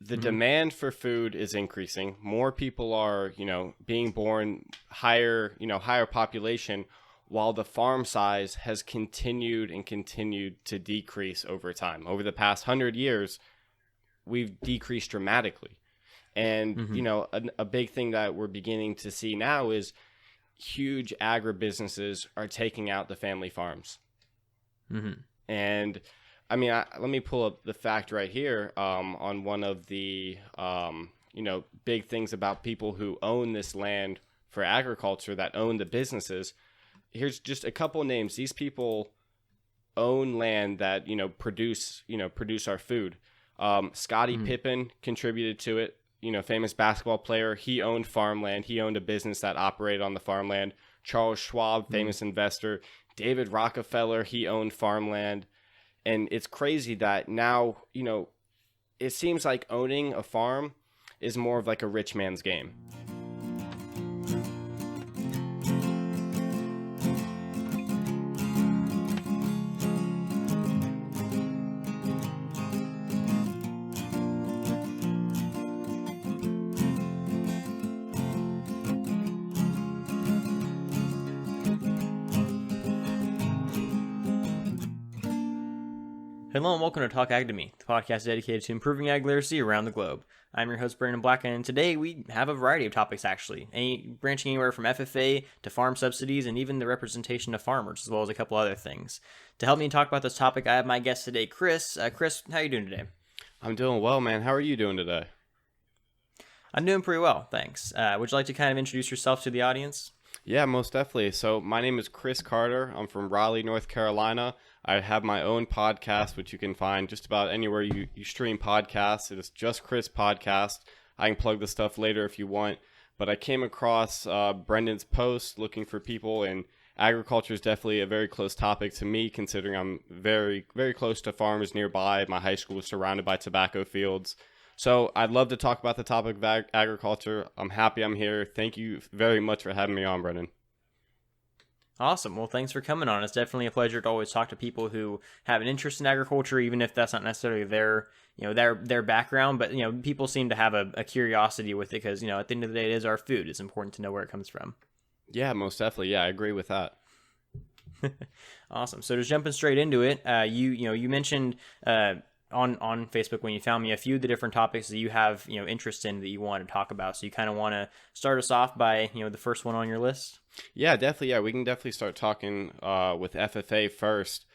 the demand for food is increasing. More people are, being born, higher population, while the farm size has continued to decrease over time. Over the past 100 years, we've decreased dramatically. And, a big thing that we're beginning to see now is huge agribusinesses are taking out the family farms. And I mean, let me pull up the fact right here on one of the, big things about people who own this land for agriculture, that own the businesses. Here's just a couple names. These people own land that, produce our food. Scottie Pippen contributed to it, famous basketball player. He owned farmland. He owned a business that operated on the farmland. Charles Schwab, famous investor. David Rockefeller, he owned farmland. And it's crazy that now, it seems like owning a farm is more of like a rich man's game. Hello and welcome to Talk Ag to Me, the podcast dedicated to improving ag literacy around the globe. I'm your host, Brandon Black, and today we have a variety of topics, actually, branching anywhere from FFA to farm subsidies and even the representation of farmers, as well as a couple other things. To help me talk about this topic, I have my guest today, Chris. Chris, how are you doing today? I'm doing well, man. How are you doing today? I'm doing pretty well, thanks. Would you like to kind of introduce yourself to the audience? Yeah, most definitely. So my name is Chris Carter. I'm from Raleigh, North Carolina. I have my own podcast, which you can find just about anywhere you stream podcasts. It is Just Chris Podcast. I can plug the stuff later if you want. But I came across Brendan's post looking for people, and agriculture is definitely a very close topic to me, considering I'm very, very close to farms nearby. My high school is surrounded by tobacco fields. So I'd love to talk about the topic of agriculture. I'm happy I'm here. Thank you very much for having me on, Brendan. Awesome. Well, thanks for coming on. It's definitely a pleasure to always talk to people who have an interest in agriculture, even if that's not necessarily their background. But, people seem to have a curiosity with it because, at the end of the day, it is our food. It's important to know where it comes from. Yeah, most definitely. Yeah, I agree with that. Awesome. So just jumping straight into it, you mentioned on Facebook when you found me a few of the different topics that you have interest in that you want to talk about. So you kind of want to start us off by the first one on your list. Yeah, definitely. Yeah, we can definitely start talking with FFA first.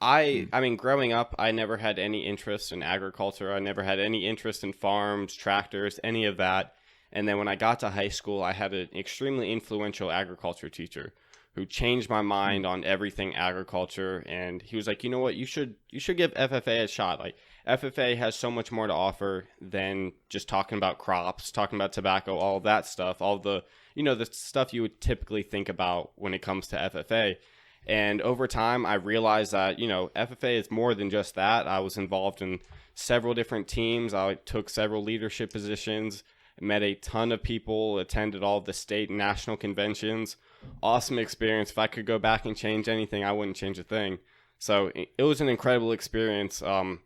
I mean, growing up, I never had any interest in agriculture. I never had any interest in farms, tractors, any of that. And then when I got to high school, I had an extremely influential agriculture teacher who changed my mind on everything agriculture. And he was like, you know what, you should give FFA a shot. Like, FFA has so much more to offer than just talking about crops, talking about tobacco, all of that stuff, all the, the stuff you would typically think about when it comes to FFA. And over time, I realized that, FFA is more than just that. I was involved in several different teams. I took several leadership positions, met a ton of people, attended all of the state and national conventions. Awesome experience. If I could go back and change anything, I wouldn't change a thing. So it was an incredible experience. And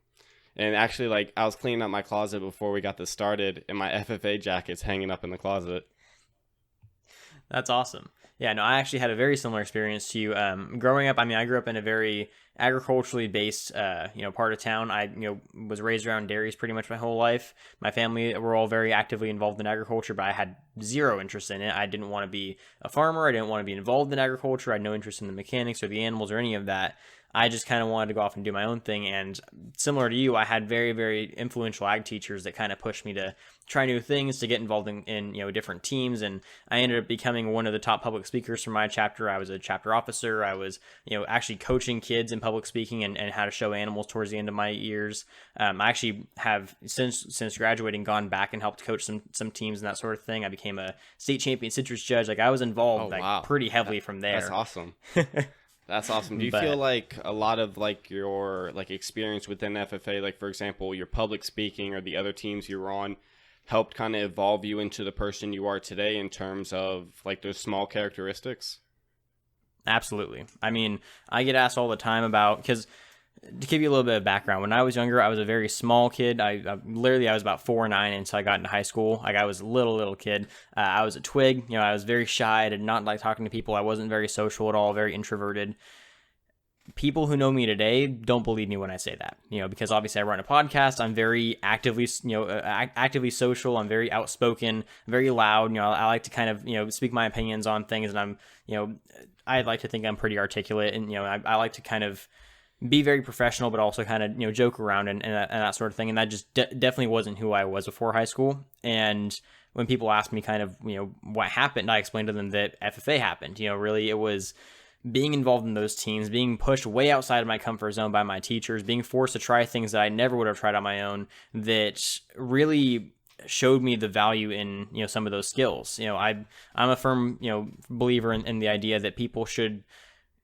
actually, I was cleaning up my closet before we got this started, and my FFA jacket's hanging up in the closet. That's awesome. Yeah, no, I actually had a very similar experience to you. Growing up, I grew up in a very agriculturally based, part of town. I, was raised around dairies pretty much my whole life. My family were all very actively involved in agriculture, but I had zero interest in it. I didn't want to be a farmer. I didn't want to be involved in agriculture. I had no interest in the mechanics or the animals or any of that. I just kind of wanted to go off and do my own thing. And similar to you, I had very, very influential ag teachers that kind of pushed me to try new things, to get involved in different teams. And I ended up becoming one of the top public speakers for my chapter. I was a chapter officer. I was, actually coaching kids in public speaking and how to show animals towards the end of my years. I actually have since graduating gone back and helped coach some teams and that sort of thing. I became a state champion citrus judge. I was involved pretty heavily from there. That's awesome. That's awesome. Do you feel like a lot of your experience within FFA, for example, your public speaking or the other teams you were on, helped kind of evolve you into the person you are today in terms of those small characteristics? Absolutely. I get asked all the time about, because To give you a little bit of background, when I was younger, I was a very small kid. I was about 4'9" until I got into high school. Like, I was a little kid. I was a twig. I was very shy. I did not like talking to people. I wasn't very social at all, very introverted. People who know me today don't believe me when I say that, because obviously I run a podcast. I'm very actively, actively social. I'm very outspoken, very loud. I like to kind of, speak my opinions on things, and I like to think I'm pretty articulate, and, I like to kind of be very professional, but also kind of, joke around and that sort of thing. And that just definitely wasn't who I was before high school. And when people ask me kind of, what happened, I explained to them that FFA happened. Really it was being involved in those teams, being pushed way outside of my comfort zone by my teachers, being forced to try things that I never would have tried on my own, that really showed me the value in, some of those skills. I'm a firm, believer in the idea that people should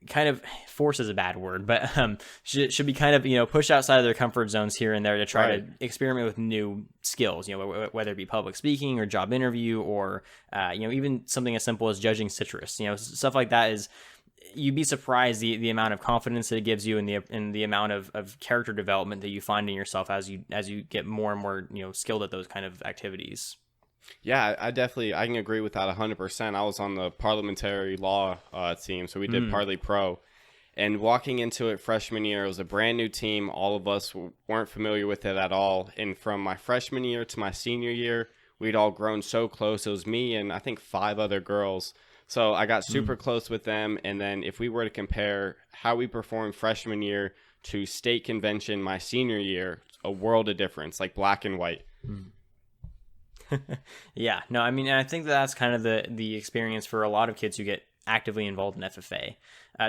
kind of, force is a bad word, but should be kind of, push outside of their comfort zones here and there to try to experiment with new skills, whether it be public speaking or job interview, or even something as simple as judging citrus. Stuff like that is, you'd be surprised the amount of confidence that it gives you, and the amount of character development that you find in yourself as you get more and more skilled at those kind of activities. Yeah, I can agree with that 100%. I was on the parliamentary law team, so we did Parley Pro. And walking into it freshman year, it was a brand new team. All of us weren't familiar with it at all. And from my freshman year to my senior year, we'd all grown so close. It was me and I think 5 other girls. So I got super close with them. And then if we were to compare how we performed freshman year to state convention my senior year, a world of difference, like black and white. Yeah, no, I mean, I think that's kind of the experience for a lot of kids who get actively involved in FFA.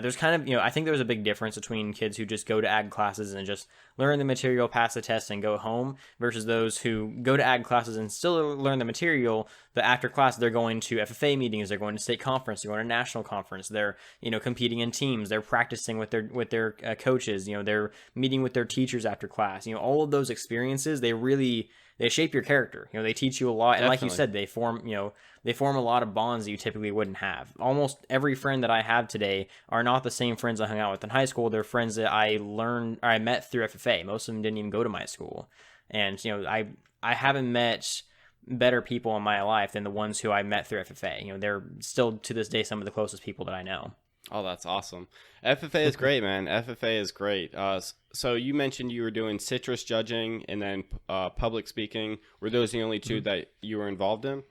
There's kind of, I think there's a big difference between kids who just go to ag classes and just learn the material, pass the test, and go home, versus those who go to ag classes and still learn the material, but after class they're going to FFA meetings, they're going to state conference, they're going to national conference, they're competing in teams, they're practicing with their coaches, they're meeting with their teachers after class. All of those experiences, they shape your character. They teach you a lot. And like you said, they form a lot of bonds that you typically wouldn't have. Almost every friend that I have today are not the same friends I hung out with in high school. They're friends that I met through FFA. Most of them didn't even go to my school. And, I haven't met better people in my life than the ones who I met through FFA. They're still to this day some of the closest people that I know. Oh, that's awesome. FFA is great, man. FFA is great. So you mentioned you were doing citrus judging and then public speaking. Were those the only two that you were involved in?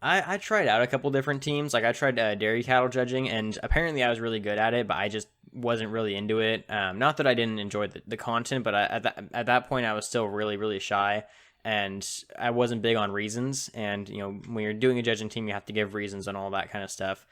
I tried out a couple different teams. Like, I tried dairy cattle judging, and apparently I was really good at it, but I just wasn't really into it. Not that I didn't enjoy the content, but at that point I was still really, really shy, and I wasn't big on reasons. And, when you're doing a judging team, you have to give reasons and all that kind of stuff.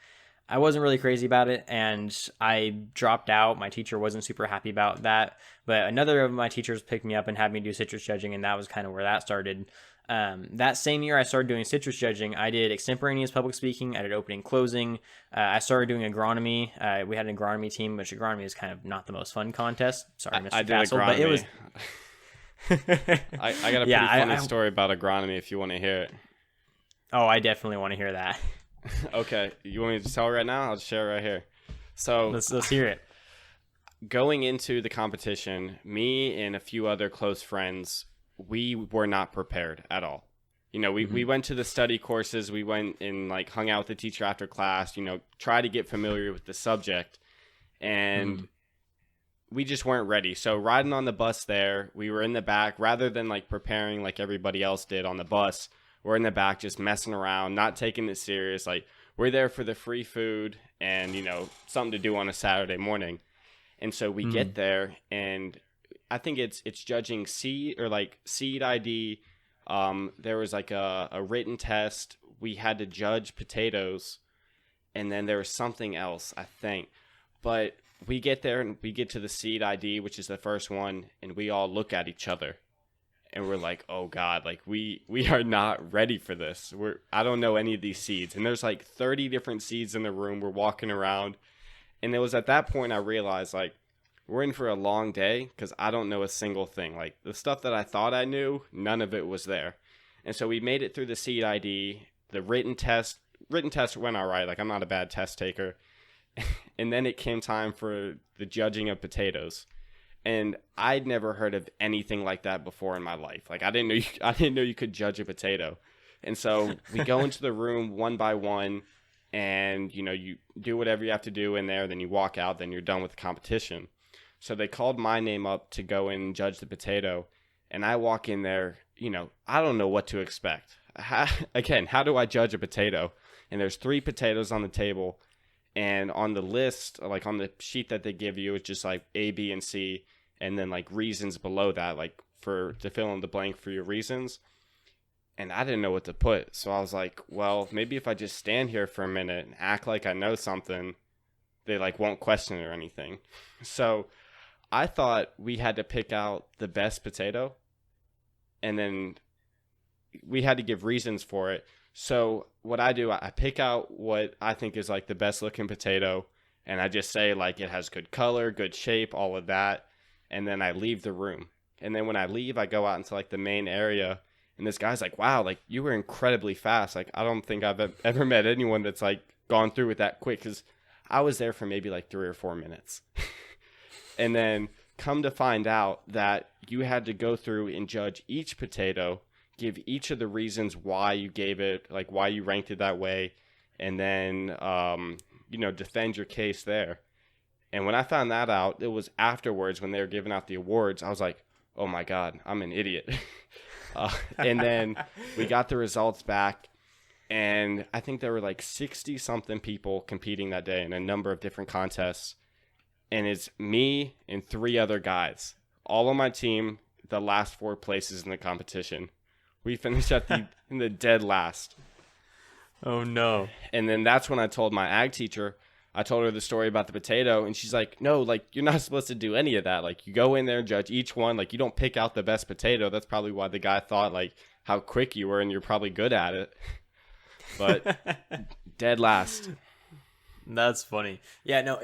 I wasn't really crazy about it, and I dropped out. My teacher wasn't super happy about that, but another of my teachers picked me up and had me do citrus judging, and that was kind of where that started. That same year I started doing citrus judging, I did extemporaneous public speaking, I did opening, closing. I started doing agronomy. We had an agronomy team, which agronomy is kind of not the most fun contest. Sorry, Mr. I Castle, did agronomy. but it was... I got a pretty funny story about agronomy if you want to hear it. Oh, I definitely want to hear that. Okay, you want me to tell it right now? I'll just share it right here. So let's hear it. Going into the competition, me and a few other close friends, we were not prepared at all. We went to the study courses, we went and hung out with the teacher after class, try to get familiar with the subject, and we just weren't ready. So riding on the bus there, we were in the back, rather than preparing like everybody else did on the bus. We're in the back just messing around, not taking it serious. We're there for the free food and, something to do on a Saturday morning. And so we get there, and I think it's judging seed or seed ID. There was a written test. We had to judge potatoes, and then there was something else, I think. But we get there and we get to the seed ID, which is the first one, and we all look at each other. And we're like, oh God, we are not ready for this. I don't know any of these seeds. And there's 30 different seeds in the room. We're walking around. And it was at that point I realized we're in for a long day because I don't know a single thing. The stuff that I thought I knew, none of it was there. And so we made it through the seed ID, the written test went all right. I'm not a bad test taker. And then it came time for the judging of potatoes. And I'd never heard of anything like that before in my life. Like I didn't know you could judge a potato. And so we go into the room one by one, and you do whatever you have to do in there, then you walk out, then you're done with the competition. So they called my name up to go in and judge the potato, and I walk in there, I don't know what to expect. How do I judge a potato? And there's 3 potatoes on the table, and on the list, like on the sheet that they give you, it's just like A, B, and C, and then like reasons below that, like to fill in the blank for your reasons. And I didn't know what to put. So I was like, well, maybe if I just stand here for a minute and act like I know something, they like won't question it or anything. So I thought we had to pick out the best potato, and then we had to give reasons for it. So what I do, I pick out what I think is like the best looking potato, and I just say like it has good color, good shape, all of that. And then I leave the room. And then when I leave, I go out into like the main area, and this guy's like, wow, like you were incredibly fast. Like I don't think I've ever met anyone that's like gone through it that quick, because I was there for maybe like 3 or 4 minutes. And then come to find out that you had to go through and judge each potato, give each of the reasons why you gave it, like why you ranked it that way, and then, defend your case there. And when I found that out, it was afterwards when they were giving out the awards. I was like, oh my God, I'm an idiot. And then we got the results back, and I think there were like 60 something people competing that day in a number of different contests. And it's me and 3 other guys, all on my team, the last 4 places in the competition. We finished in the dead last. Oh, no. And then that's when I told my ag teacher, I told her the story about the potato, and she's like, no, like, you're not supposed to do any of that. Like, you go in there and judge each one. Like, you don't pick out the best potato. That's probably why the guy thought, like, how quick you were, and you're probably good at it. But dead last. That's funny. Yeah, no,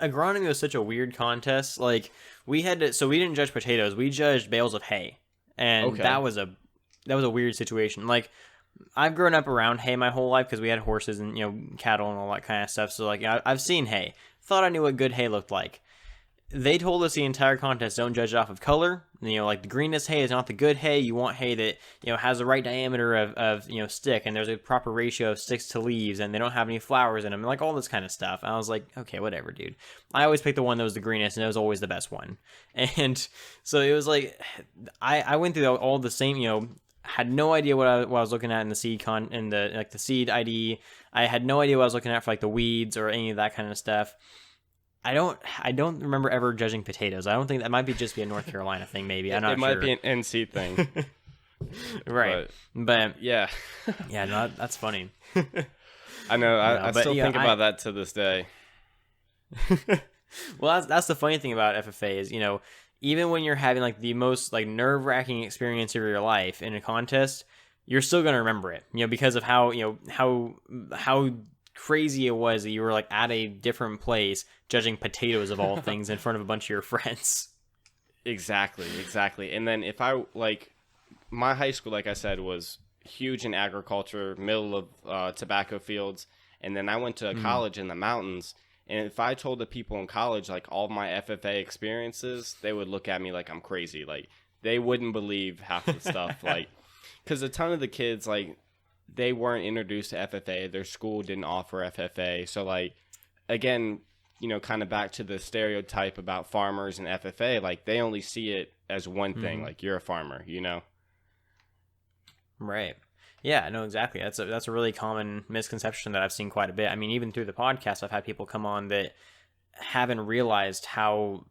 agronomy was such a weird contest. Like, we didn't judge potatoes. We judged bales of hay. And that was a weird situation. Like, I've grown up around hay my whole life because we had horses and cattle and all that kind of stuff. So like I've seen hay. Thought I knew what good hay looked like. They told us the entire contest, don't judge it off of color. Like the greenest hay is not the good hay. You want hay that has the right diameter of stick, and there's a proper ratio of sticks to leaves, and they don't have any flowers in them, and like all this kind of stuff. And I was like, okay, whatever, dude. I always picked the one that was the greenest, and it was always the best one. And so it was like I went through all the same had no idea what I was looking at in the seed the seed ID. I had no idea what I was looking at for like the weeds or any of that kind of stuff. I don't remember ever judging potatoes. I don't think that might be a North Carolina thing. Maybe I'm not sure. It might be an NC thing, right? But yeah, yeah, no, that's funny. I know. I still think about that to this day. Well, that's the funny thing about FFA is even when you're having like the most like nerve-wracking experience of your life in a contest, you're still gonna remember it, because of how how crazy it was that you were like at a different place judging potatoes of all things in front of a bunch of your friends. Exactly. And then if I my high school, like I said, was huge in agriculture, middle of tobacco fields, and then I went to a college in the mountains. And if I told the people in college, like, all of my FFA experiences, they would look at me like I'm crazy. Like, they wouldn't believe half the stuff. Like, because a ton of the kids, like, they weren't introduced to FFA. Their school didn't offer FFA. So, like, again, kind of back to the stereotype about farmers and FFA, like, they only see it as one thing. Like, you're a farmer, Right. Yeah, no, exactly. That's a really common misconception that I've seen quite a bit. I mean, even through the podcast, I've had people come on that haven't realized how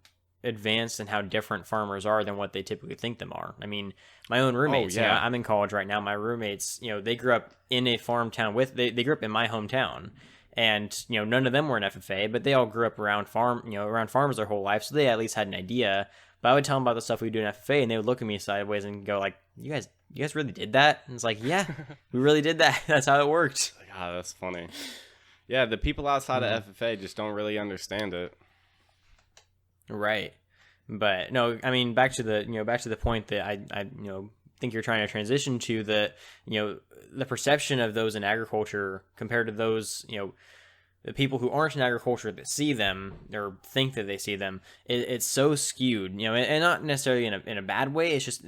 advanced and how different farmers are than what they typically think them are. I mean, my own roommates, I'm in college right now. My roommates, they grew up in a farm town they grew up in my hometown. And, none of them were in FFA, but they all grew up around around farms their whole life. So they at least had an idea. But I would tell them about the stuff we do in FFA, and they would look at me sideways and go like, you guys really did that? And it's like, yeah, we really did that. That's how it worked. Like, that's funny. Yeah, the people outside of FFA just don't really understand it. Right. But no, I mean, back to the point that I think you're trying to transition to, the perception of those in agriculture compared to those, the people who aren't in agriculture that see them or think that they see them, it's so skewed, and not necessarily in a bad way. It's just,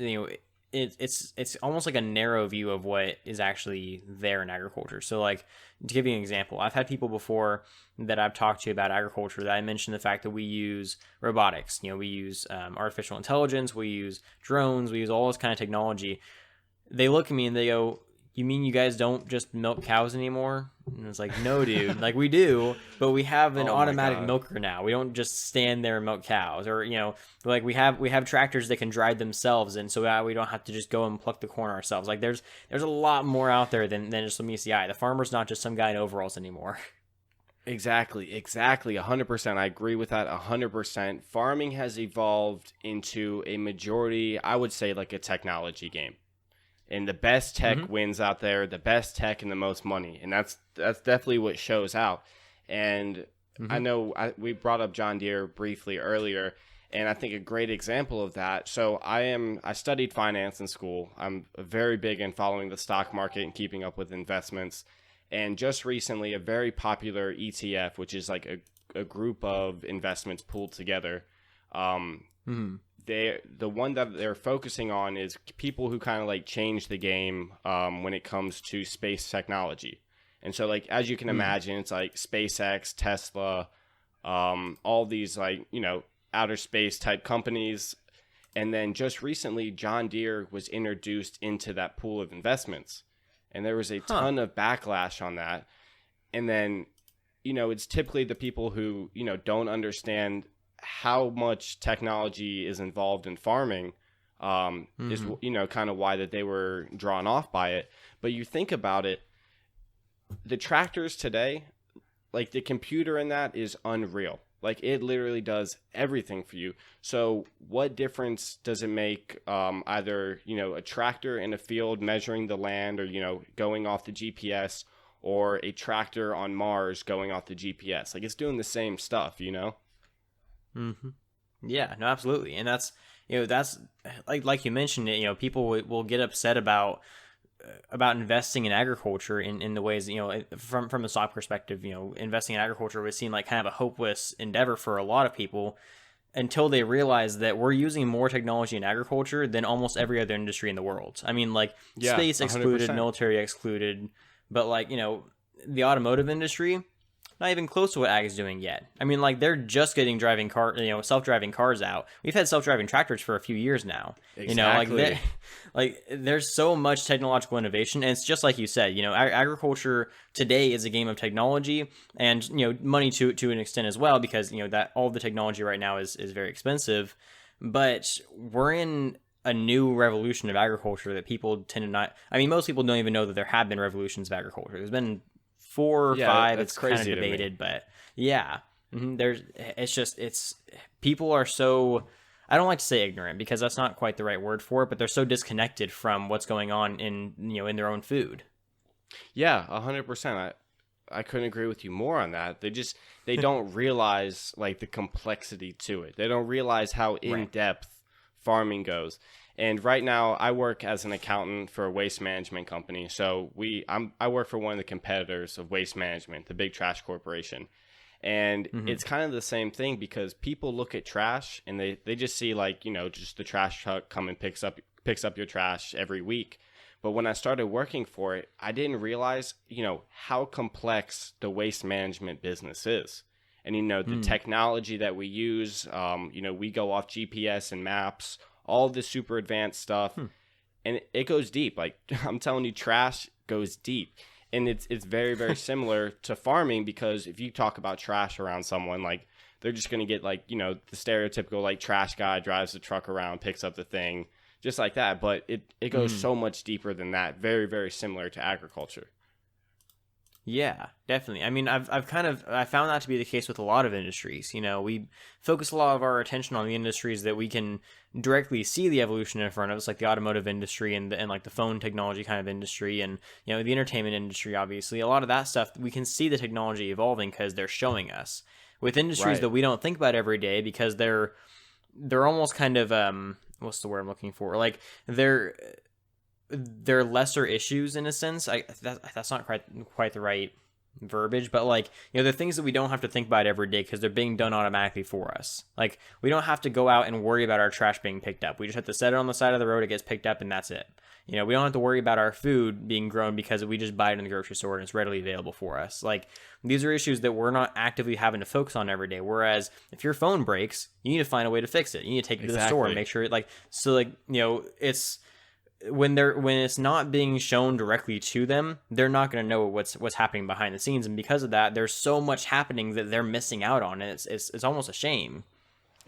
it's almost like a narrow view of what is actually there in agriculture. So like, to give you an example, I've had people before that I've talked to about agriculture that I mentioned the fact that we use robotics, we use artificial intelligence, we use drones, we use all this kind of technology. They look at me and they go, "You mean you guys don't just milk cows anymore?" And it's like, "No, dude. Like, we do, but we have an automatic milker now. We don't just stand there and milk cows, or like we have tractors that can drive themselves, and so we don't have to just go and pluck the corn ourselves. Like, there's a lot more out there than just some ECI. The farmer's not just some guy in overalls anymore." Exactly. 100%. I agree with that 100%. Farming has evolved into a majority, I would say, like a technology game. And the best tech wins out there, the best tech and the most money. And that's definitely what shows out. And I know we brought up John Deere briefly earlier, and I think a great example of that. So I studied finance in school. I'm very big in following the stock market and keeping up with investments. And just recently, a very popular ETF, which is like a group of investments pooled together, the one that they're focusing on is people who kind of like change the game when it comes to space technology. And so, like, as you can imagine, it's like SpaceX, Tesla, all these like, outer space type companies. And then just recently, John Deere was introduced into that pool of investments. And there was a ton of backlash on that. And then, it's typically the people who, don't understand how much technology is involved in farming is, kind of why that they were drawn off by it. But you think about it, the tractors today, like the computer in that is unreal. Like, it literally does everything for you. So what difference does it make either, a tractor in a field measuring the land or, going off the GPS, or a tractor on Mars going off the GPS? Like, it's doing the same stuff, Yeah, no, absolutely. And that's like you mentioned, people will get upset about investing in agriculture in the ways, from the stock perspective, investing in agriculture was seen like kind of a hopeless endeavor for a lot of people, until they realize that we're using more technology in agriculture than almost every other industry in the world. I mean, like, space excluded, 100%. Military excluded, but like, the automotive industry, not even close to what ag is doing yet. I mean, like, they're just getting self-driving cars out. We've had self-driving tractors for a few years now. Exactly. Like there's so much technological innovation, and it's just like you said. Agriculture today is a game of technology and money to an extent as well, because that all the technology right now is very expensive. But we're in a new revolution of agriculture that people tend to not. I mean, most people don't even know that there have been revolutions of agriculture. There's been 4 or 5. It's kind of debated, but yeah, it's people are so, I don't like to say ignorant, because that's not quite the right word for it, but they're so disconnected from what's going on in in their own food. Yeah, 100%. I couldn't agree with you more on that. They don't realize like the complexity to it. They don't realize how in depth farming goes. And right now, I work as an accountant for a waste management company. So I work for one of the competitors of Waste Management, the big trash corporation. And it's kind of the same thing, because people look at trash and they just see like, just the trash truck come and picks up your trash every week. But when I started working for it, I didn't realize, how complex the waste management business is. And, the technology that we use, we go off GPS and maps, all this super advanced stuff, and it goes deep. Like, I'm telling you, trash goes deep, and it's very, very similar to farming, because if you talk about trash around someone, like, they're just going to get like, the stereotypical like trash guy drives the truck around, picks up the thing, just like that. But it goes so much deeper than that. Very, very similar to agriculture. Yeah, definitely. I mean, I found that to be the case with a lot of industries. We focus a lot of our attention on the industries that we can directly see the evolution in front of us, like the automotive industry and like the phone technology kind of industry, and the entertainment industry. Obviously, a lot of that stuff we can see the technology evolving because they're showing us. With industries that we don't think about every day, because they're almost kind of what's the word I'm looking for? Like, they're lesser issues in a sense. That's not quite the right verbiage, but like, the things that we don't have to think about every day because they're being done automatically for us. Like, we don't have to go out and worry about our trash being picked up. We just have to set it on the side of the road, it gets picked up, and that's it. We don't have to worry about our food being grown because we just buy it in the grocery store and it's readily available for us. Like, these are issues that we're not actively having to focus on every day. Whereas if your phone breaks, you need to find a way to fix it. You need to take it to the store and make sure it's when it's not being shown directly to them, they're not going to know what's happening behind the scenes. And because of that, there's so much happening that they're missing out on. And it's almost a shame.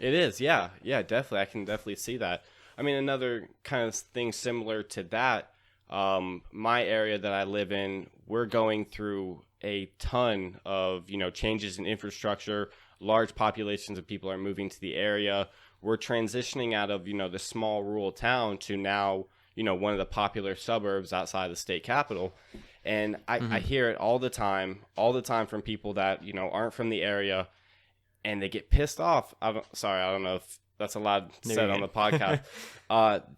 It is. Yeah. Yeah, definitely. I can definitely see that. I mean, another kind of thing similar to that, my area that I live in, we're going through a ton of, changes in infrastructure. Large populations of people are moving to the area. We're transitioning out of, the small rural town to now, one of the popular suburbs outside the state capital. And I hear it all the time from people that, aren't from the area, and they get pissed off. I don't know if that's allowed said on the podcast.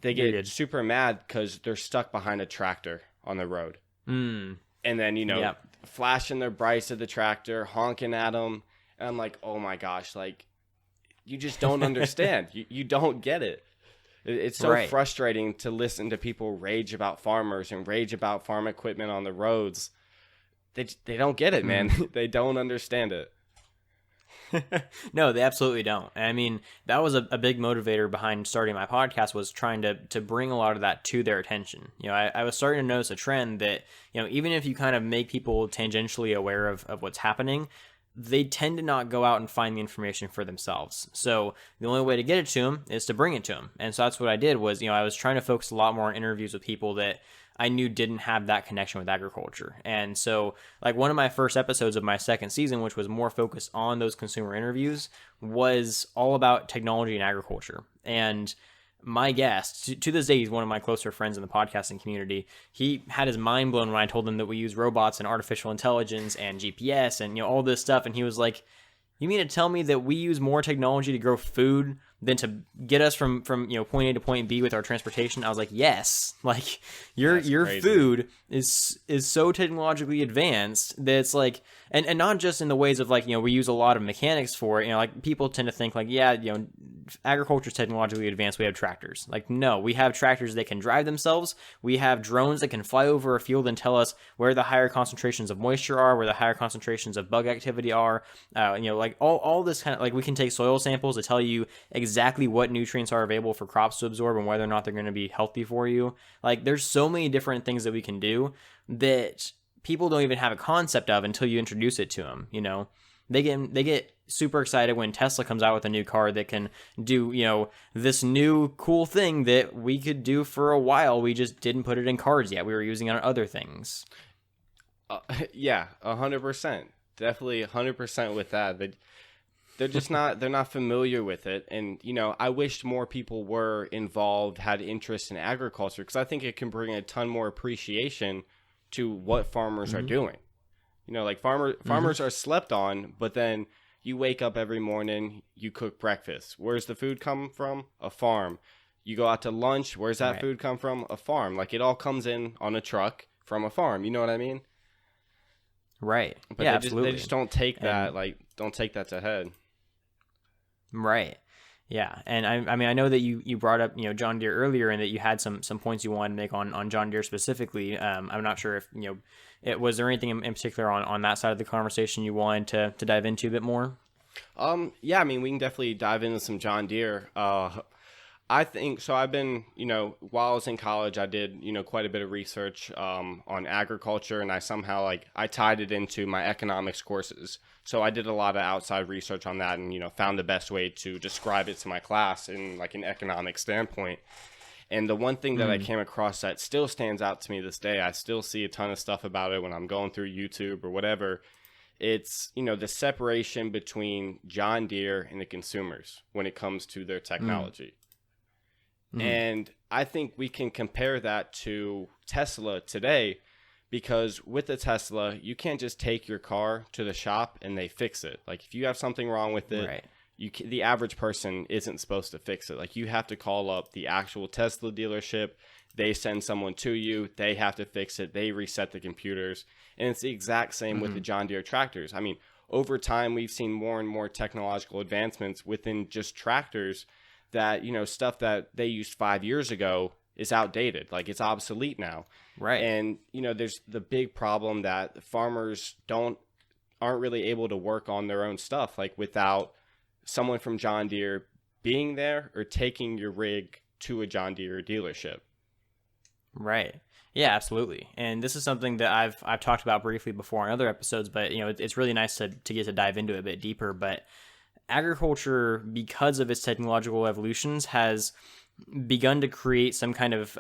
They get super mad because they're stuck behind a tractor on the road. And then, flashing their brights at the tractor, honking at them. And I'm like, oh my gosh, like, you just don't understand. You don't get it. It's so frustrating to listen to people rage about farmers and rage about farm equipment on the roads. They don't get it, man. They don't understand it. No, they absolutely don't. I mean, that was a big motivator behind starting my podcast, was trying to bring a lot of that to their attention. I was starting to notice a trend that, even if you kind of make people tangentially aware of what's happening, they tend to not go out and find the information for themselves. So the only way to get it to them is to bring it to them. And so that's what I did was, I was trying to focus a lot more on interviews with people that I knew didn't have that connection with agriculture. And so, like, one of my first episodes of my second season, which was more focused on those consumer interviews, was all about technology and agriculture. And my guest, to this day, he's one of my closer friends in the podcasting community. He had his mind blown when I told him that we use robots and artificial intelligence and GPS and, all this stuff. And he was like, you mean to tell me that we use more technology to grow food than to get us from point A to point B with our transportation? I was like, yes. Like, your food is so technologically advanced that it's like, and not just in the ways of like, we use a lot of mechanics for it. Like, people tend to think like, agriculture is technologically advanced. We have tractors. Like, no, we have tractors that can drive themselves. We have drones that can fly over a field and tell us where the higher concentrations of moisture are, where the higher concentrations of bug activity are. Like all this kind of, like, we can take soil samples to tell you exactly what nutrients are available for crops to absorb and whether or not they're going to be healthy for you. Like, there's so many different things that we can do that people don't even have a concept of until you introduce it to them. They get super excited when Tesla comes out with a new car that can do, this new cool thing that we could do for a while. We just didn't put it in cars yet. We were using it on other things. Yeah, 100%. Definitely 100% with that. They're just they're not familiar with it. And, I wished more people were involved, had interest in agriculture, because I think it can bring a ton more appreciation to what farmers are doing. Like farmers are slept on, but then you wake up every morning, you cook breakfast. Where's the food come from? A farm. You go out to lunch. Where's that food come from? A farm. Like, it all comes in on a truck from a farm. You know what I mean? Right. But absolutely. They just don't take that, don't take that to head. Right. Yeah. And I mean, I know that you brought up, John Deere earlier, and that you had some points you wanted to make on John Deere specifically. I'm not sure if, was there anything in particular on that side of the conversation you wanted to dive into a bit more? Yeah, I mean, we can definitely dive into some John Deere. I think so. I've been, while I was in college, I did, quite a bit of research on agriculture, and I somehow I tied it into my economics courses. So I did a lot of outside research on that, and found the best way to describe it to my class in like an economic standpoint. And the one thing that I came across that still stands out to me this day, I still see a ton of stuff about it when I'm going through YouTube or whatever. It's, the separation between John Deere and the consumers when it comes to their technology. And I think we can compare that to Tesla today, because with the Tesla, you can't just take your car to the shop and they fix it. Like, if you have something wrong with it, the average person isn't supposed to fix it. Like, you have to call up the actual Tesla dealership. they send someone to you, they have to fix it, they reset the computers. And it's the exact same with the John Deere tractors. I mean, over time, we've seen more and more technological advancements within just tractors that, stuff that they used 5 years ago is outdated. Like, it's obsolete now. Right. And, there's the big problem that farmers aren't really able to work on their own stuff, like without someone from John Deere being there or taking your rig to a John Deere dealership. Right. Yeah, absolutely. And this is something that I've talked about briefly before on other episodes, but it's really nice to get to dive into it a bit deeper. But agriculture, because of its technological evolutions, has begun to create some kind of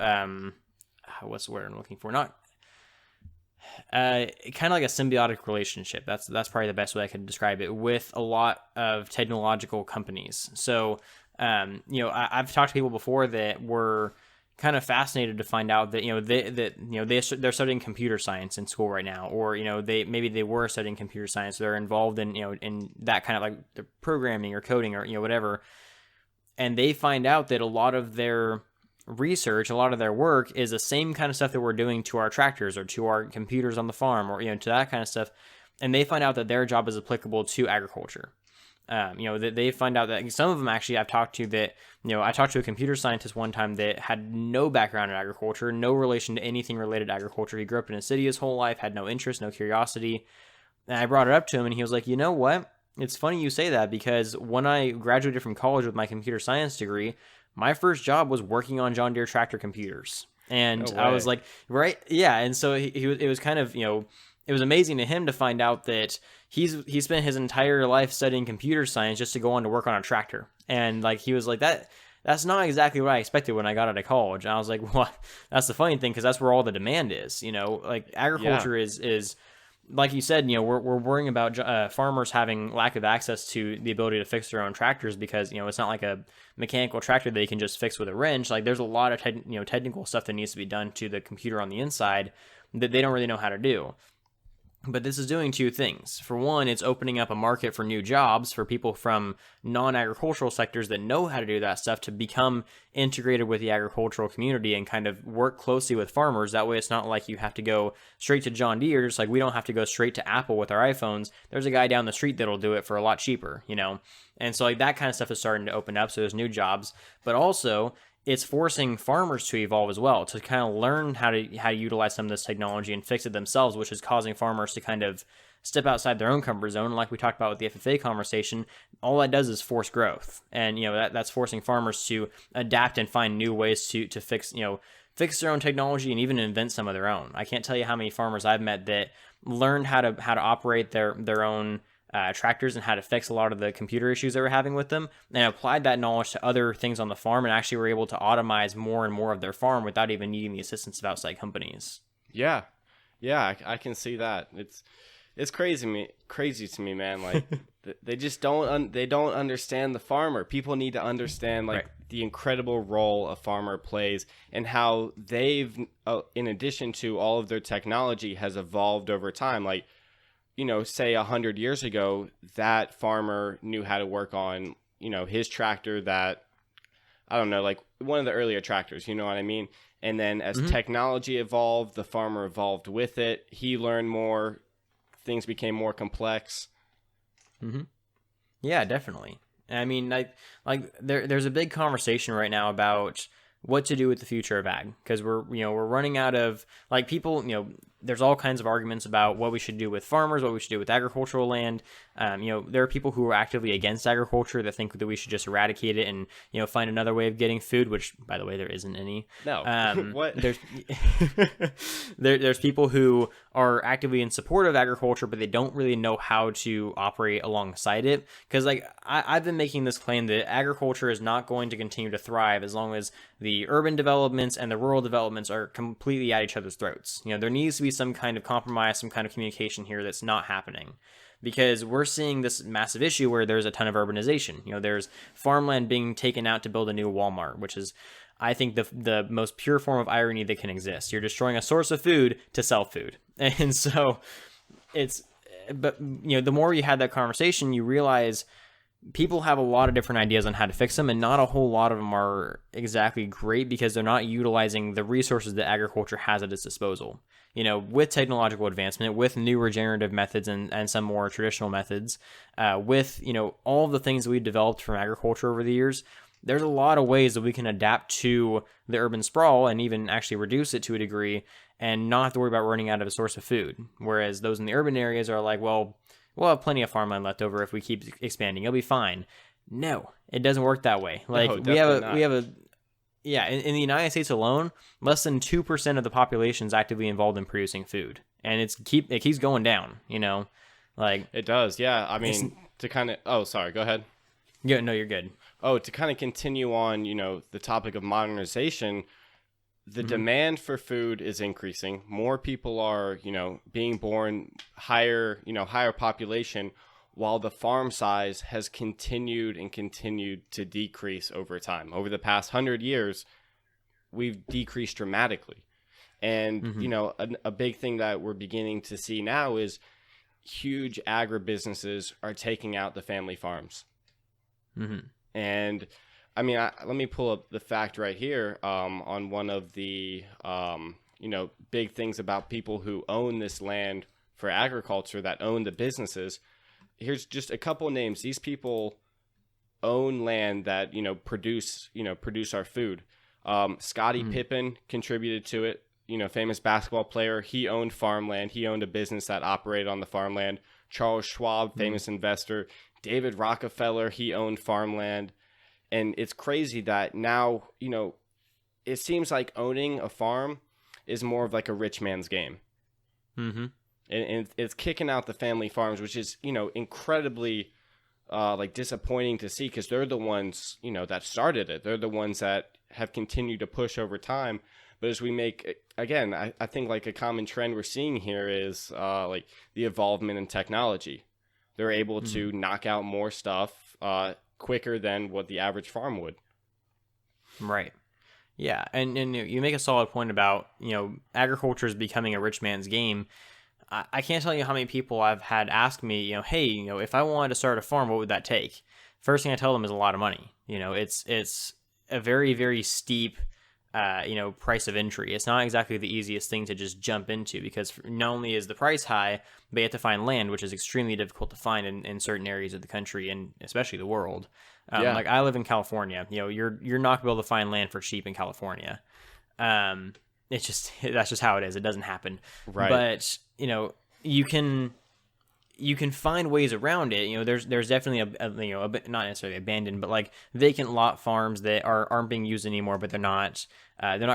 what's the word I'm looking for? Not kind of like a symbiotic relationship. That's probably the best way I could describe it, with a lot of technological companies. So I've talked to people before that were kind of fascinated to find out that they're studying computer science in school right now, or they were studying computer science, they're involved in in that kind of like the programming or coding or whatever, and they find out that a lot of their research, a lot of their work is the same kind of stuff that we're doing to our tractors or to our computers on the farm, or to that kind of stuff, and they find out that their job is applicable to agriculture. That they find out that some of them actually I've talked to that, I talked to a computer scientist one time that had no background in agriculture, no relation to anything related to agriculture. He grew up in a city his whole life, had no interest, no curiosity. And I brought it up to him and he was like, you know what? It's funny you say that, because when I graduated from college with my computer science degree, my first job was working on John Deere tractor computers. And I was like, right? Yeah. And so it was kind of, it was amazing to him to find out that he spent his entire life studying computer science just to go on to work on a tractor. And like, he was like, that's not exactly what I expected when I got out of college. And I was like, well, that's the funny thing, because that's where all the demand is, like agriculture is like you said, we're worrying about farmers having lack of access to the ability to fix their own tractors, because it's not like a mechanical tractor that you can just fix with a wrench. Like, there's a lot of technical stuff that needs to be done to the computer on the inside that they don't really know how to do. But this is doing two things. For one, it's opening up a market for new jobs for people from non-agricultural sectors that know how to do that stuff to become integrated with the agricultural community and kind of work closely with farmers. That way, it's not like you have to go straight to John Deere. Just like we don't have to go straight to Apple with our iPhones. There's a guy down the street that'll do it for a lot cheaper, And so like that kind of stuff is starting to open up. So there's new jobs, but also it's forcing farmers to evolve as well, to kind of learn how to utilize some of this technology and fix it themselves, which is causing farmers to kind of step outside their own comfort zone. Like we talked about with the FFA conversation, all that does is force growth. And, that's forcing farmers to adapt and find new ways to fix their own technology and even invent some of their own. I can't tell you how many farmers I've met that learned how to operate their own tractors and how to fix a lot of the computer issues they were having with them, and applied that knowledge to other things on the farm, and actually were able to automate more and more of their farm without even needing the assistance of outside companies. Yeah, I can see that. It's crazy to me, man. Like they just don't understand the farmer. People need to understand like the incredible role a farmer plays and how they've, in addition to all of their technology, has evolved over time. Like, say 100 years ago, that farmer knew how to work on, his tractor that, I don't know, like one of the earlier tractors, you know what I mean? And then as technology evolved, the farmer evolved with it. He learned more, things became more complex. Mm-hmm. Yeah, definitely. I mean, there's a big conversation right now about what to do with the future of ag, because we're running out of, like, people, there's all kinds of arguments about what we should do with farmers, what we should do with agricultural land. There are people who are actively against agriculture that think that we should just eradicate it and, find another way of getting food, which, by the way, there isn't any. No. What? There's people who are actively in support of agriculture, but they don't really know how to operate alongside it. Because, like, I've been making this claim that agriculture is not going to continue to thrive as long as the urban developments and the rural developments are completely at each other's throats. There needs to be some kind of compromise, some kind of communication here that's not happening, because we're seeing this massive issue where there's a ton of urbanization. There's farmland being taken out to build a new Walmart, which is, I think, the most pure form of irony that can exist. You're destroying a source of food to sell food. And so the more you had that conversation, you realize people have a lot of different ideas on how to fix them, and not a whole lot of them are exactly great because they're not utilizing the resources that agriculture has at its disposal. With technological advancement, with new regenerative methods and some more traditional methods, with, all of the things that we've developed from agriculture over the years, there's a lot of ways that we can adapt to the urban sprawl and even actually reduce it to a degree and not have to worry about running out of a source of food. Whereas those in the urban areas are like, well, we'll have plenty of farmland left over if we keep expanding. It'll be fine. No, it doesn't work that way. Like No, we have definitely not. in the United States alone, less than 2% of the population is actively involved in producing food, and it keeps going down. Like It does, yeah. I mean, to kind of. Oh, sorry. Go ahead. yeah, no, you're good. Oh, to kind of continue on, the topic of modernization, the demand for food is increasing. More people are, being born, higher population, while the farm size has continued to decrease over time. Over the past 100 years, we've decreased dramatically. And, a big thing that we're beginning to see now is huge agribusinesses are taking out the family farms. Mm-hmm. And I mean, let me pull up the fact right here on one of the, big things about people who own this land for agriculture, that own the businesses. Here's just a couple names. These people own land that, produce our food. Scottie Pippen contributed to it, famous basketball player. He owned farmland. He owned a business that operated on the farmland. Charles Schwab, famous investor. David Rockefeller, he owned farmland. And it's crazy that now, it seems like owning a farm is more of like a rich man's game. Mm-hmm. And it's kicking out the family farms, which is, incredibly disappointing to see, because they're the ones, that started it. They're the ones that have continued to push over time. But as we make, again, I think like a common trend we're seeing here is like the involvement in technology. They're able to knock out more stuff quicker than what the average farm would. Right. Yeah, and you make a solid point about, agriculture is becoming a rich man's game. I can't tell you how many people I've had ask me, hey, if I wanted to start a farm, what would that take? First thing I tell them is a lot of money. It's a very, very steep, price of entry. It's not exactly the easiest thing to just jump into, because not only is the price high, but you have to find land, which is extremely difficult to find in certain areas of the country and especially the world. Like I live in California. You're not gonna be able to find land for cheap in California. It's just that's just how it is. It doesn't happen. Right. But you can find ways around it. There's definitely a bit, not necessarily abandoned, but like vacant lot farms that aren't being used anymore, but they're not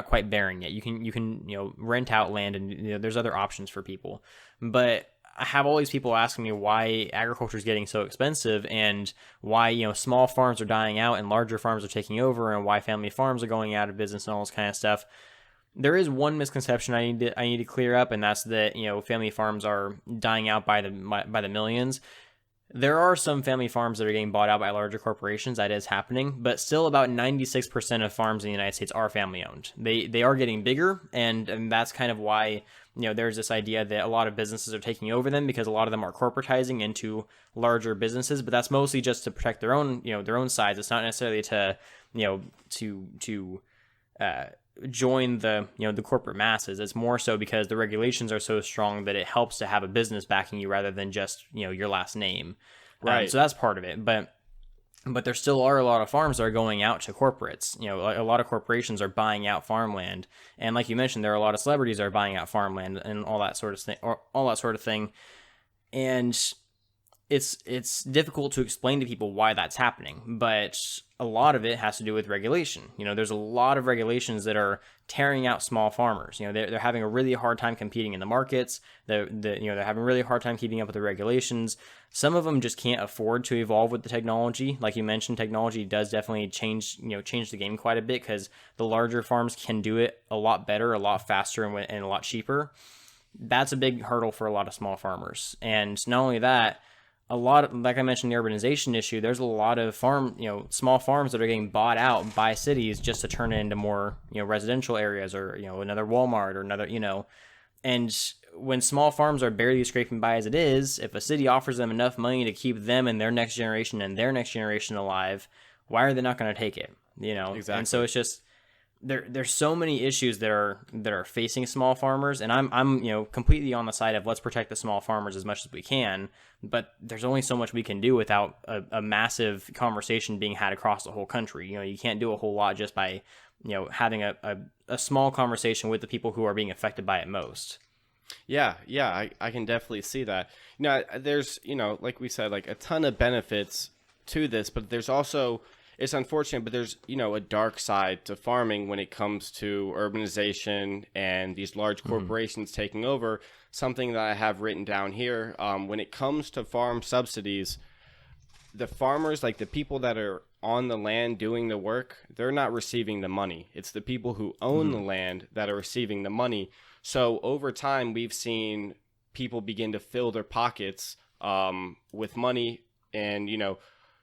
quite bearing yet. You can rent out land, and there's other options for people. But I have all these people asking me why agriculture is getting so expensive, and why small farms are dying out and larger farms are taking over, and why family farms are going out of business and all this kind of stuff. There is one misconception I need to clear up, and that's that family farms are dying out by the millions. There are some family farms that are getting bought out by larger corporations. That is happening, but still about 96% of farms in the United States are family owned. They are getting bigger, and that's kind of why there's this idea that a lot of businesses are taking over them, because a lot of them are corporatizing into larger businesses. But that's mostly just to protect their own size. It's not necessarily to join the the corporate masses. It's more so because the regulations are so strong that it helps to have a business backing you rather than just your last name. Right. So that's part of it. But there still are a lot of farms that are going out to corporates. A lot of corporations are buying out farmland, and like you mentioned, there are a lot of celebrities that are buying out farmland and all that sort of thing. And it's difficult to explain to people why that's happening, but a lot of it has to do with regulation. There's a lot of regulations that are tearing out small farmers. They're having a really hard time competing in the markets. They're having a really hard time keeping up with the regulations. Some of them just can't afford to evolve with the technology. Like you mentioned, technology does definitely change the game quite a bit, because the larger farms can do it a lot better, a lot faster, and a lot cheaper. That's a big hurdle for a lot of small farmers. And not only that, like I mentioned, the urbanization issue, there's a lot of small farms that are getting bought out by cities just to turn it into more, residential areas, or, another Walmart, or another, And when small farms are barely scraping by as it is, if a city offers them enough money to keep them and their next generation alive, why are they not going to take it? Exactly. And so it's just there's so many issues that are facing small farmers, and I'm completely on the side of let's protect the small farmers as much as we can, but there's only so much we can do without a massive conversation being had across the whole country. You can't do a whole lot just by having a small conversation with the people who are being affected by it most. Yeah, I can definitely see that. There's, like we said, like a ton of benefits to this, but there's also, it's unfortunate, but there's, a dark side to farming when it comes to urbanization and these large corporations taking over. Something that I have written down here, when it comes to farm subsidies, the farmers, like the people that are on the land doing the work, they're not receiving the money. It's the people who own the land that are receiving the money. So over time, we've seen people begin to fill their pockets with money. And,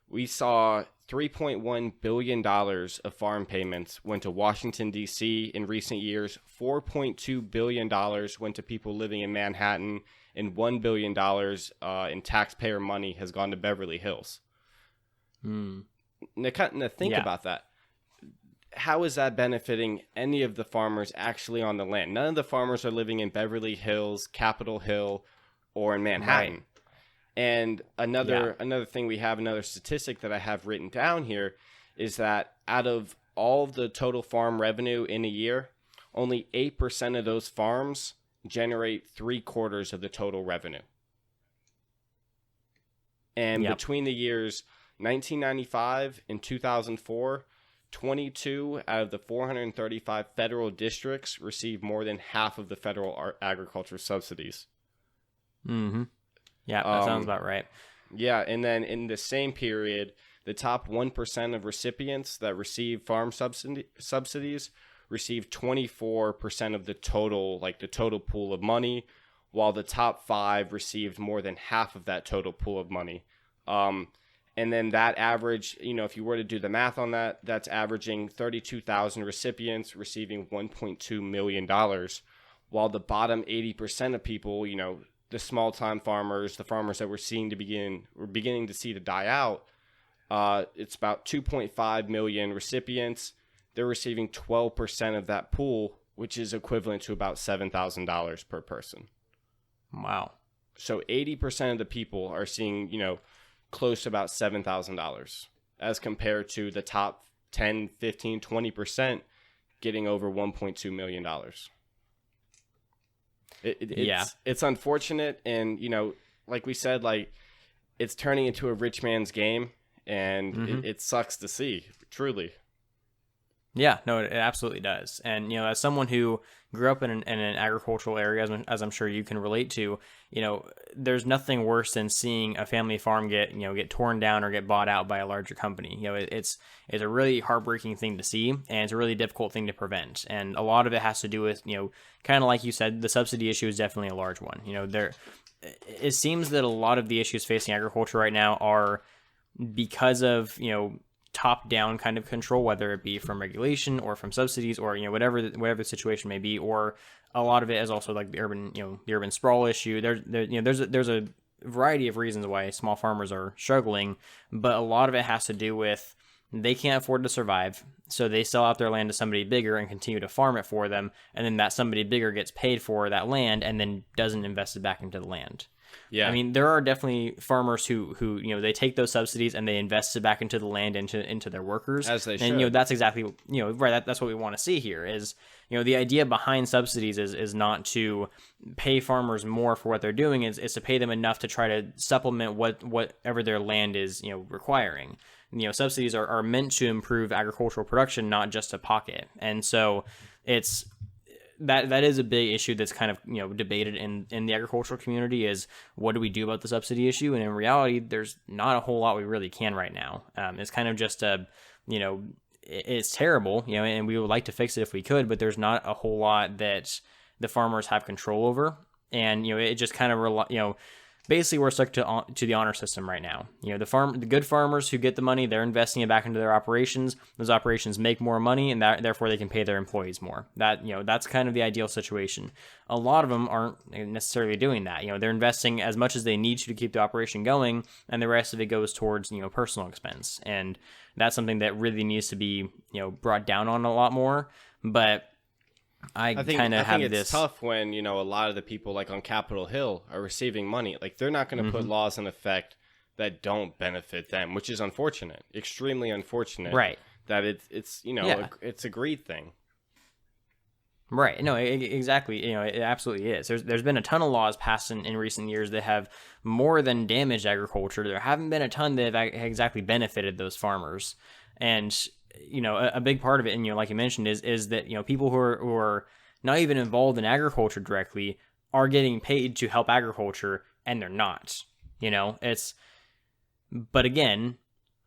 we saw $3.1 billion of farm payments went to Washington, D.C. in recent years. $4.2 billion went to people living in Manhattan, and $1 billion in taxpayer money has gone to Beverly Hills. Now, think about that. How is that benefiting any of the farmers actually on the land? None of the farmers are living in Beverly Hills, Capitol Hill, or in Manhattan. Right. And another thing we have, another statistic that I have written down here, is that out of all of the total farm revenue in a year, only 8% of those farms generate 3/4 of the total revenue. And between the years 1995 and 2004, 22 out of the 435 federal districts received more than half of the federal agriculture subsidies. Yeah, that sounds about right. Yeah, and then in the same period, the top 1% of recipients that receive farm subsidies received 24% of the total pool of money, while the top 5 received more than half of that total pool of money. And then that average, if you were to do the math on that, that's averaging 32,000 recipients receiving $1.2 million, while the bottom 80% of people, the small-time farmers, the farmers that we're beginning to see to die out, it's about 2.5 million recipients. They're receiving 12% of that pool, which is equivalent to about $7,000 per person. Wow. So 80% of the people are seeing, close to about $7,000 as compared to the top 10, 15, 20% getting over $1.2 million. It's unfortunate. And, like we said, it's turning into a rich man's game, and it sucks to see, truly. Yeah, no, it absolutely does. And, as someone who grew up in an agricultural area, as I'm sure you can relate to, there's nothing worse than seeing a family farm get torn down or get bought out by a larger company. It's a really heartbreaking thing to see, and it's a really difficult thing to prevent. And a lot of it has to do with, kind of like you said, the subsidy issue is definitely a large one. It seems that a lot of the issues facing agriculture right now are because of, top-down kind of control, whether it be from regulation or from subsidies or whatever the situation may be, or a lot of it is also like the urban sprawl issue. There's a variety of reasons why small farmers are struggling, but a lot of it has to do with they can't afford to survive, so they sell out their land to somebody bigger and continue to farm it for them, and then that somebody bigger gets paid for that land and then doesn't invest it back into the land. Yeah, I mean, there are definitely farmers who they take those subsidies and they invest it back into the land, into their workers, as they should. And that's exactly right. That's what we want to see here. Is the idea behind subsidies is not to pay farmers more for what they're doing. Is to pay them enough to try to supplement whatever their land is requiring. Subsidies are meant to improve agricultural production, not just to pocket. And so it's. That is a big issue that's kind of debated in the agricultural community, is what do we do about the subsidy issue? And in reality, there's not a whole lot we really can right now. It's kind of just it's terrible, and we would like to fix it if we could, but there's not a whole lot that the farmers have control over. And it just kind of basically we're stuck to the honor system right now. The good farmers who get the money, they're investing it back into their operations. Those operations make more money, and therefore they can pay their employees more. That's kind of the ideal situation. A lot of them aren't necessarily doing that. They're investing as much as they need to keep the operation going, and the rest of it goes towards personal expense. And that's something that really needs to be brought down on a lot more. But I kind of have it's tough when, a lot of the people like on Capitol Hill are receiving money. Like they're not going to put laws in effect that don't benefit them, which is unfortunate, extremely unfortunate. Right. That it's it's a greed thing. Right. No, exactly. It absolutely is. There's been a ton of laws passed in recent years that have more than damaged agriculture. There haven't been a ton that have exactly benefited those farmers. And a big part of it, and like you mentioned, is that people who are not even involved in agriculture directly are getting paid to help agriculture, and they're not. But again,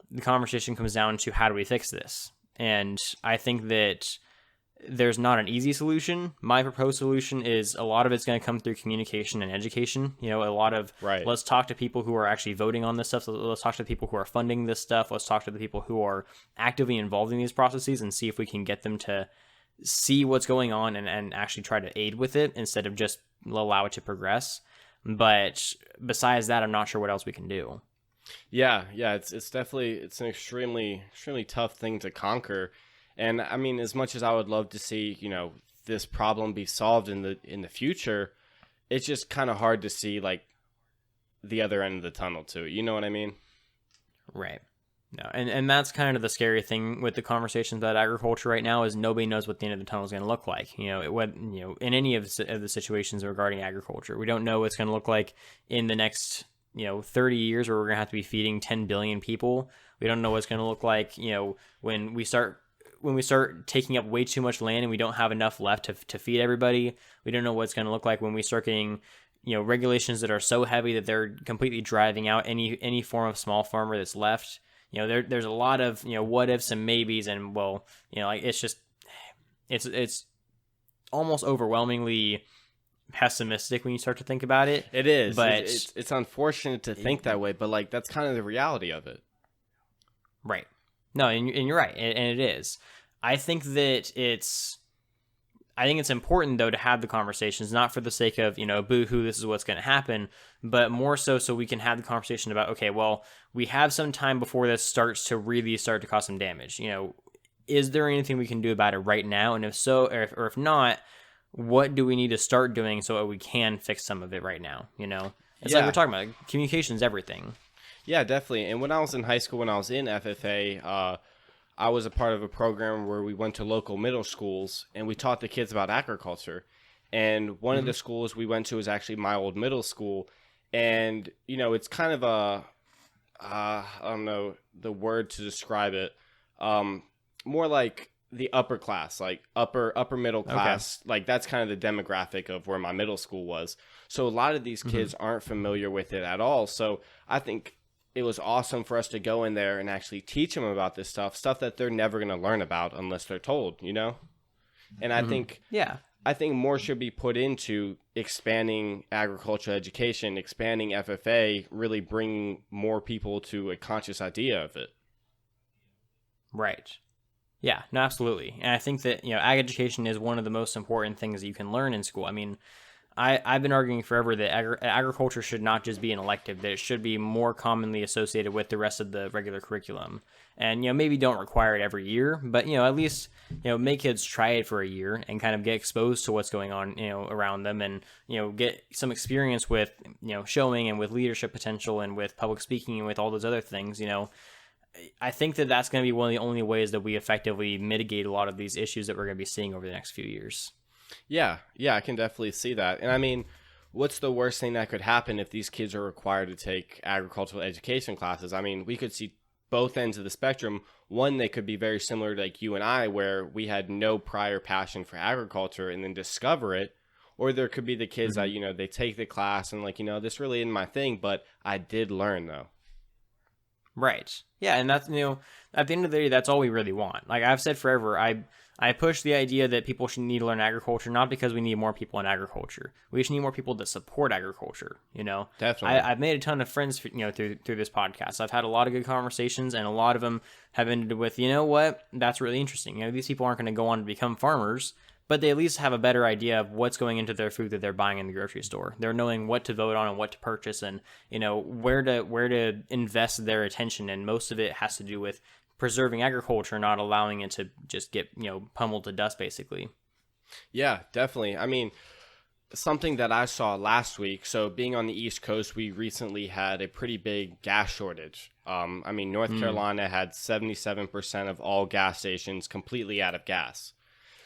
the conversation comes down to how do we fix this? And I think that there's not an easy solution. My proposed solution is a lot of it's going to come through communication and education. A lot of, right. Let's talk to people who are actually voting on this stuff. So let's talk to the people who are funding this stuff. Let's talk to the people who are actively involved in these processes and see if we can get them to see what's going on and actually try to aid with it instead of just allow it to progress. But besides that, I'm not sure what else we can do. Yeah. It's definitely, it's an extremely tough thing to conquer. And I mean, as much as I would love to see, this problem be solved in the future, it's just kind of hard to see like the other end of the tunnel to it. You know what I mean? Right. No, and that's kind of the scary thing with the conversations about agriculture right now is nobody knows what the end of the tunnel is going to look like. In any of the situations regarding agriculture, we don't know what's going to look like in the next 30 years where we're going to have to be feeding 10 billion people. We don't know what's going to look like when we start taking up way too much land and we don't have enough left to feed everybody. We don't know what it's going to look like when we start getting, regulations that are so heavy that they're completely driving out any form of small farmer that's left. There's a lot of, what ifs and maybes, and it's almost overwhelmingly pessimistic when you start to think about it. It is, but it's unfortunate to think that way, but like that's kind of the reality of it. Right. No, and you're right, and it is. I think it's important though to have the conversations, not for the sake of boo-hoo, this is what's going to happen, but more so we can have the conversation about, okay, well, we have some time before this starts to cause some damage. Is there anything we can do about it right now? And if so, or if not, what do we need to start doing so that we can fix some of it right now? It's like we're talking about, communication is everything. Yeah, definitely. And when I was in high school, when I was in FFA, I was a part of a program where we went to local middle schools and we taught the kids about agriculture. And one of the schools we went to was actually my old middle school. And, it's kind of I don't know the word to describe it, more like the upper class, like upper middle class. Okay. Like that's kind of the demographic of where my middle school was. So a lot of these kids aren't familiar with it at all. So I think it was awesome for us to go in there and actually teach them about this stuff that they're never going to learn about unless they're told, And I think, I think more should be put into expanding agricultural education, expanding FFA, really bringing more people to a conscious idea of it. Right. Yeah, no, absolutely. And I think that, ag education is one of the most important things that you can learn in school. I mean, I've been arguing forever that agriculture should not just be an elective, that it should be more commonly associated with the rest of the regular curriculum. And, maybe don't require it every year, but, at least, make kids try it for a year and kind of get exposed to what's going on, around them and, get some experience with, showing and with leadership potential and with public speaking and with all those other things, I think that that's going to be one of the only ways that we effectively mitigate a lot of these issues that we're going to be seeing over the next few years. Yeah, I can definitely see that. And I mean, what's the worst thing that could happen if these kids are required to take agricultural education classes? I mean, we could see both ends of the spectrum. One, they could be very similar to like you and I, where we had no prior passion for agriculture and then discover it. Or there could be the kids that, they take the class and like, this really isn't my thing, but I did learn though. Right. Yeah, and that's, at the end of the day, that's all we really want. Like I've said forever, I push the idea that people should need to learn agriculture, not because we need more people in agriculture. We just need more people that support agriculture. Definitely. I've made a ton of friends, through this podcast. I've had a lot of good conversations, and a lot of them have ended with, you know what, that's really interesting. These people aren't going to go on to become farmers, but they at least have a better idea of what's going into their food that they're buying in the grocery store. They're knowing what to vote on and what to purchase, and where to invest their attention. And most of it has to do with preserving agriculture, not allowing it to just get pummeled to dust, basically. Yeah, definitely. I mean, something that I saw last week. So being on the East Coast, we recently had a pretty big gas shortage. North Carolina had 77% of all gas stations completely out of gas.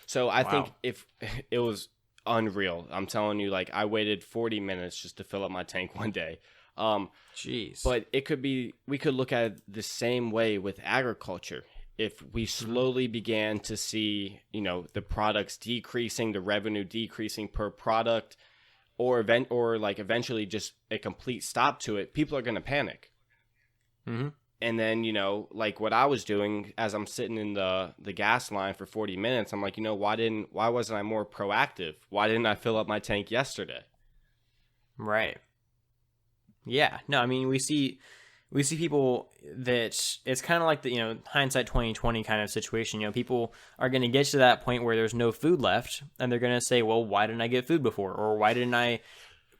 So I think if it was unreal, I'm telling you, like, I waited 40 minutes just to fill up my tank one day. Jeez. But we could look at it the same way with agriculture. If we slowly began to see, the products decreasing, the revenue decreasing per product, or eventually just a complete stop to it, people are going to panic. Mm-hmm. And then, like what I was doing as I'm sitting in the gas line for 40 minutes, I'm like, why wasn't I more proactive? Why didn't I fill up my tank yesterday? Right. Yeah. No, I mean, we see people that it's kind of like the, hindsight 2020 kind of situation. People are going to get to that point where there's no food left, and they're going to say, well, why didn't I get food before? Or why didn't I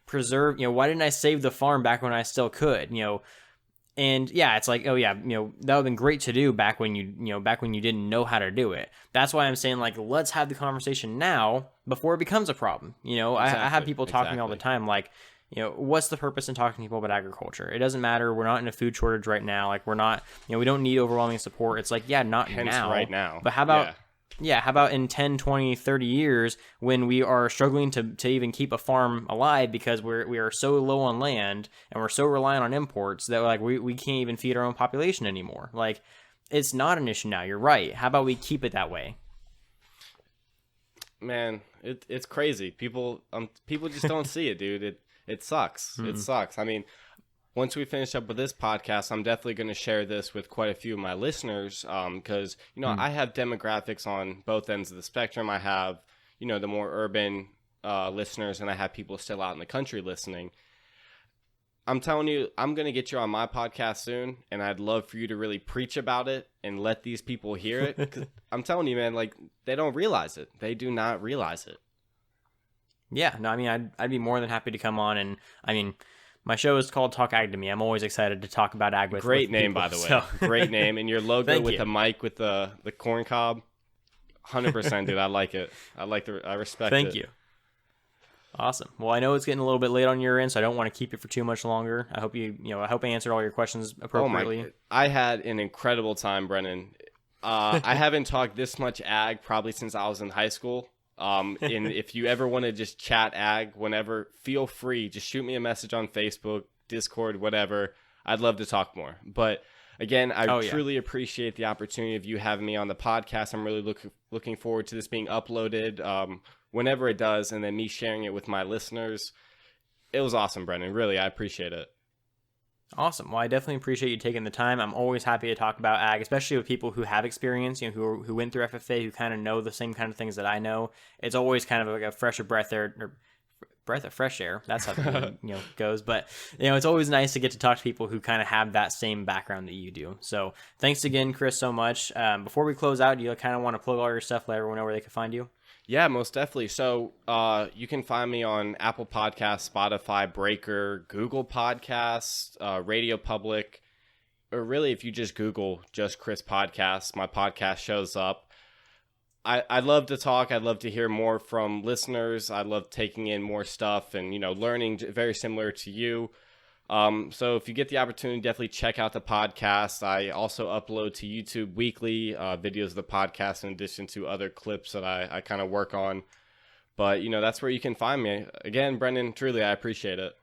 preserve, why didn't I save the farm back when I still could, And yeah, it's like, oh yeah, that would have been great to do back when you didn't know how to do it. That's why I'm saying, like, let's have the conversation now before it becomes a problem. Exactly, I have people talking all the time, like, what's the purpose in talking to people about agriculture? It doesn't matter. We're not in a food shortage right now. Like, we're not, we don't need overwhelming support. It's like, yeah, not Hence now. right now. But how about, how about in 10, 20, 30 years when we are struggling to even keep a farm alive because we are so low on land and we're so reliant on imports that, like, we can't even feed our own population anymore. Like, it's not an issue now. You're right. How about we keep it that way? Man, it's crazy. People just don't see it, dude. It sucks. Mm-hmm. It sucks. I mean, once we finish up with this podcast, I'm definitely going to share this with quite a few of my listeners because, I have demographics on both ends of the spectrum. I have, the more urban listeners, and I have people still out in the country listening. I'm telling you, I'm going to get you on my podcast soon, and I'd love for you to really preach about it and let these people hear it. 'Cause I'm telling you, man, like, they don't realize it. They do not realize it. Yeah, no, I mean, I'd be more than happy to come on, and I mean, my show is called Talk Ag to Me. I'm always excited to talk about ag with Great name, people, by the way. So. Great name, and your logo with you. the mic with the corn cob. 100%, dude. I like it. I respect it. Thank you. Awesome. Well, I know it's getting a little bit late on your end, so I don't want to keep it for too much longer. I hope I hope I answered all your questions appropriately. I had an incredible time, Brennan. I haven't talked this much ag probably since I was in high school. And if you ever want to just chat ag whenever, feel free. Just shoot me a message on Facebook, Discord, whatever. I'd love to talk more. But again, I truly appreciate the opportunity of you having me on the podcast. I'm really looking forward to this being uploaded whenever it does, and then me sharing it with my listeners. It was awesome, Brendan. Really, I appreciate it. Awesome. Well, I definitely appreciate you taking the time. I'm always happy to talk about ag, especially with people who have experience, who went through FFA, who kind of know the same kind of things that I know. It's always kind of like a fresher breath of fresh air. That's how the goes. But it's always nice to get to talk to people who kind of have that same background that you do. So thanks again, Chris, so much. Before we close out, do you kind of want to plug all your stuff, let everyone know where they can find you? Yeah, most definitely. So you can find me on Apple Podcasts, Spotify, Breaker, Google Podcasts, Radio Public, or really if you just Google just Chris Podcasts, my podcast shows up. I'd love to talk. I'd love to hear more from listeners. I love taking in more stuff and, learning, very similar to you. So if you get the opportunity, definitely check out the podcast. I also upload to YouTube weekly videos of the podcast in addition to other clips that I kind of work on. But, that's where you can find me. Again, Brendan, truly, I appreciate it.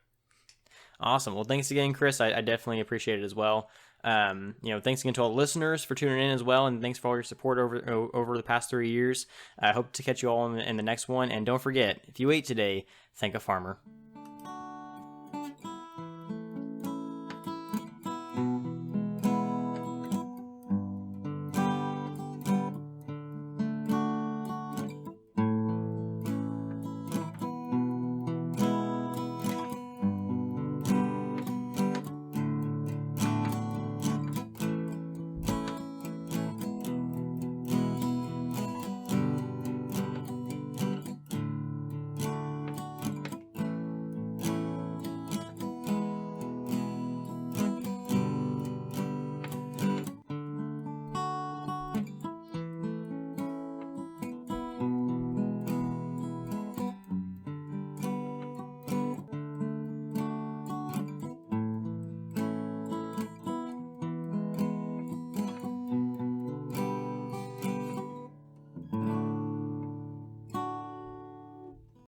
Awesome. Well, thanks again, Chris. I definitely appreciate it as well. Thanks again to all the listeners for tuning in as well, and thanks for all your support over the past 3 years. I hope to catch you all in the next one. And don't forget, if you ate today, thank a farmer.